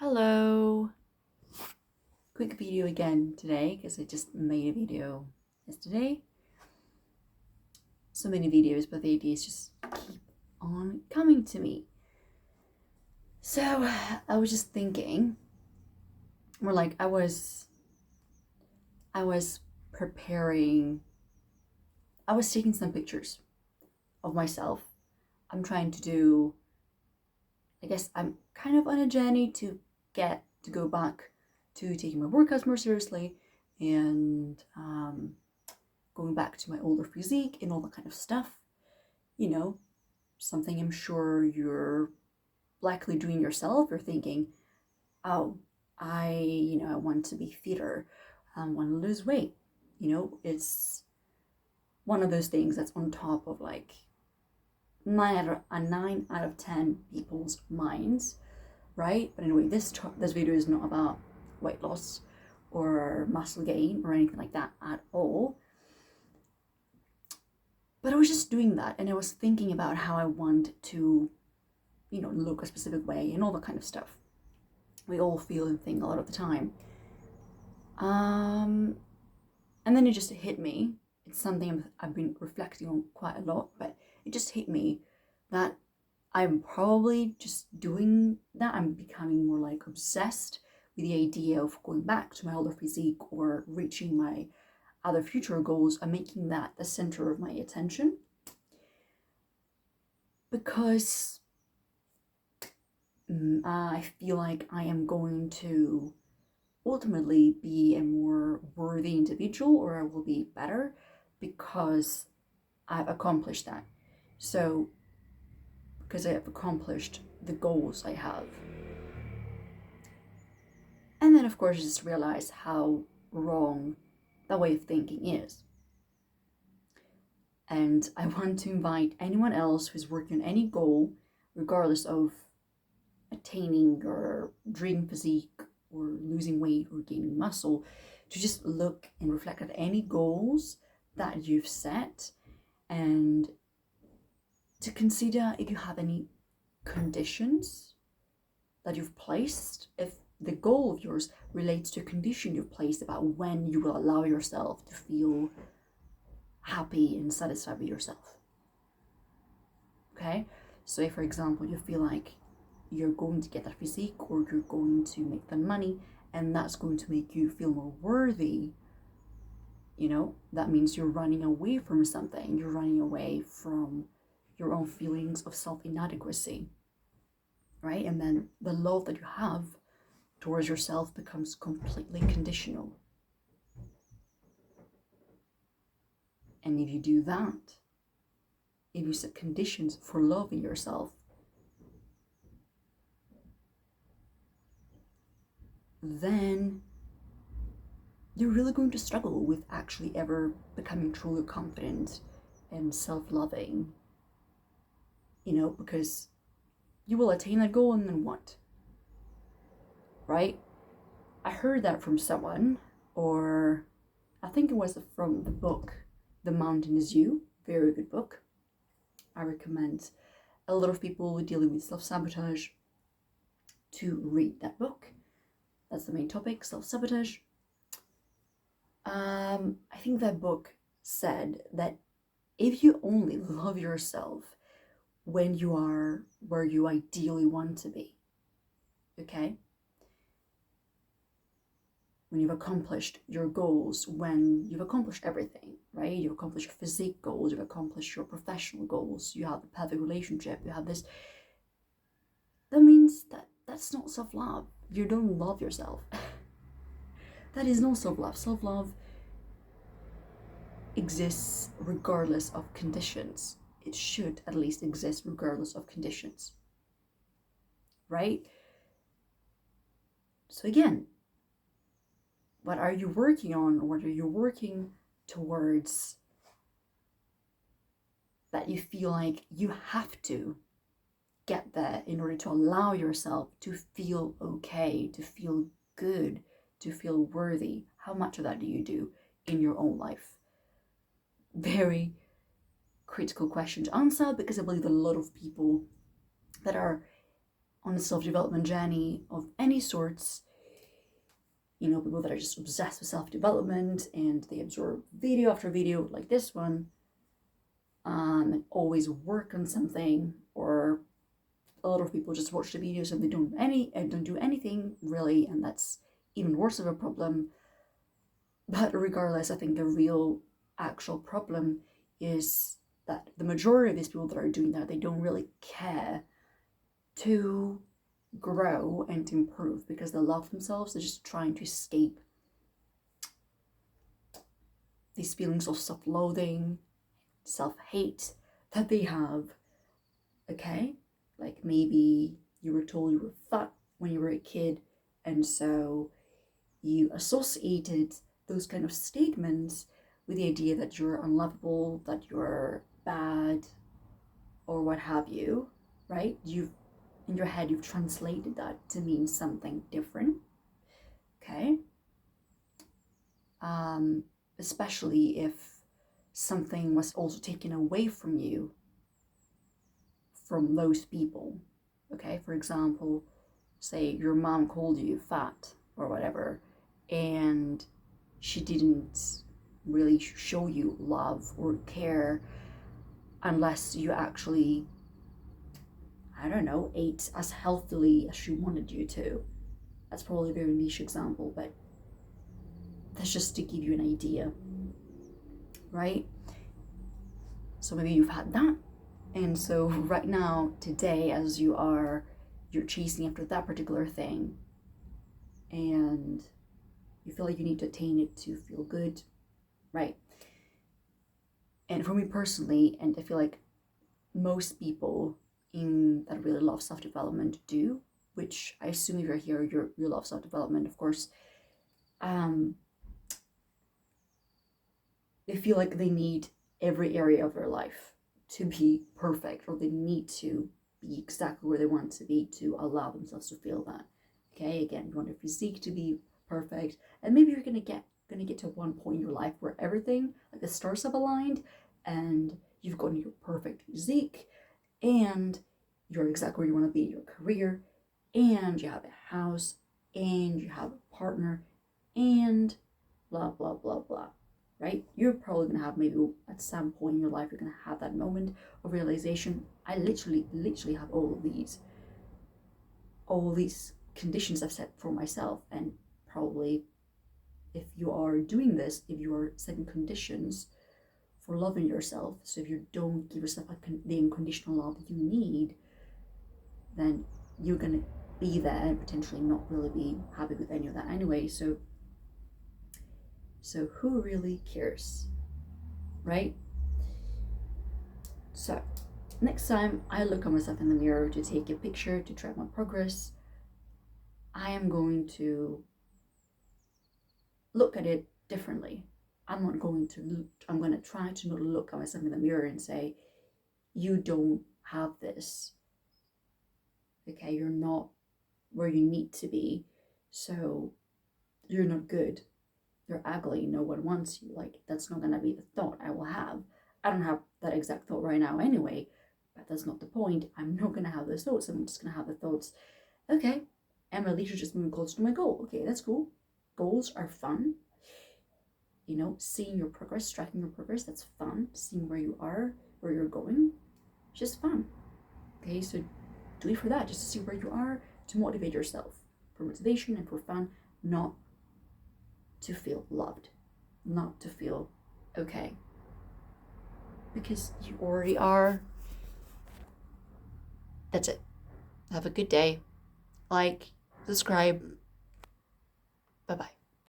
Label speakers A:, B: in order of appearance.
A: Hello! Quick video again today because I just made a video yesterday. So many videos, but the ideas just keep on coming to me. So I was just thinking, I was preparing, I was taking some pictures of myself. I'm trying to do, I guess I'm kind of on a journey to go back to taking my workouts more seriously and going back to my older physique and all that kind of stuff. You know, something I'm sure you're likely doing yourself. You're thinking, oh, I want to be fitter. I want to lose weight. It's one of those things that's on top of like 9 out of 10 people's minds, right? But anyway, this video is not about weight loss or muscle gain or anything like that at all. But I was just doing that, and I was thinking about how I want to, look a specific way and all that kind of stuff. We all feel and think a lot of the time. And then it just hit me. It's something I've been reflecting on quite a lot, but it just hit me that I'm probably just doing that. I'm becoming more like obsessed with the idea of going back to my older physique or reaching my other future goals and making that the center of my attention. Because I feel like I am going to ultimately be a more worthy individual, or I will be better because I've accomplished that. So, because I have accomplished the goals I have. And then, of course, just realize how wrong that way of thinking is. And I want to invite anyone else who's working on any goal, regardless of attaining or dream physique or losing weight or gaining muscle, to just look and reflect at any goals that you've set and to consider if you have any conditions that you've placed, if the goal of yours relates to a condition you've placed about when you will allow yourself to feel happy and satisfied with yourself. Okay? So if, for example, you feel like you're going to get that physique or you're going to make that money and that's going to make you feel more worthy, that means you're running away from something. You're running away from your own feelings of self-inadequacy, right? And then the love that you have towards yourself becomes completely conditional. And if you do that, if you set conditions for loving yourself, then you're really going to struggle with actually ever becoming truly confident and self-loving, because you will attain that goal and then what? Right? I heard that from someone, or I think it was from the book The Mountain Is You. Very good book. I recommend a lot of people dealing with self-sabotage to read that book. That's the main topic, self-sabotage. I think that book said that if you only love yourself when you are where you ideally want to be, okay? When you've accomplished your goals, when you've accomplished everything, right? You've accomplished your physique goals, you've accomplished your professional goals, you have a perfect relationship, you have this. That means that that's not self-love. You don't love yourself. That is not self-love. Self-love exists regardless of conditions. It should at least exist regardless of conditions, right? So again, what are you working on? What are you working towards that you feel like you have to get there in order to allow yourself to feel okay, to feel good, to feel worthy? How much of that do you do in your own life? Very critical question to answer, because I believe a lot of people that are on a self-development journey of any sorts, people that are just obsessed with self-development and they absorb video after video like this one, and always work on something, or a lot of people just watch the videos and they don't do anything really, and that's even worse of a problem. But regardless, I think the real actual problem is that the majority of these people that are doing that, they don't really care to grow and to improve because they love themselves. They're just trying to escape these feelings of self-loathing, self-hate that they have. Okay? Like maybe you were told you were fat when you were a kid, and so you associated those kind of statements with the idea that you're unlovable, that you're bad, or what have you, right? In your head, you've translated that to mean something different, okay? Especially if something was also taken away from you from those people, okay? For example, say your mom called you fat or whatever, and she didn't really show you love or care unless you actually, I don't know, ate as healthily as she wanted you to. That's probably a very niche example, but that's just to give you an idea, right? So maybe you've had that, and so right now, today, as you're chasing after that particular thing, and you feel like you need to attain it to feel good, right? And for me personally, and I feel like most people that really love self-development do, which I assume if you're here, you love self-development, of course. They feel like they need every area of their life to be perfect, or they need to be exactly where they want to be to allow themselves to feel that. Okay, again, you want your physique to be perfect, and maybe you're gonna get to one point in your life where everything, like the stars have aligned, and you've gotten your perfect physique, and you're exactly where you want to be in your career, and you have a house, and you have a partner, and blah blah blah blah, right? You're probably gonna have, maybe at some point in your life, you're gonna have that moment of realization. I literally have all these conditions I've set for myself, and probably if you are doing this, if you are setting conditions for loving yourself, so if you don't give yourself the unconditional love you need, then you're gonna be there and potentially not really be happy with any of that anyway. So who really cares, right? So next time I look at myself in the mirror to take a picture to track my progress, I am going to look at it differently. I'm going to try to not look at myself in the mirror and say, you don't have this. Okay, you're not where you need to be, so you're not good. You're ugly. No one wants you. Like, that's not gonna be the thought I will have. I don't have that exact thought right now anyway, but that's not the point. I'm not gonna have those thoughts. I'm just gonna have the thoughts, okay, Emily should just move closer to my goal. Okay, that's cool. Goals are fun. Seeing your progress, tracking your progress, that's fun. Seeing where you are, where you're going, just fun. Okay, so do it for that, just to see where you are, to motivate yourself, for motivation and for fun, not to feel loved, not to feel okay, because you already are. That's it. Have a good day. Like, subscribe. Bye-bye.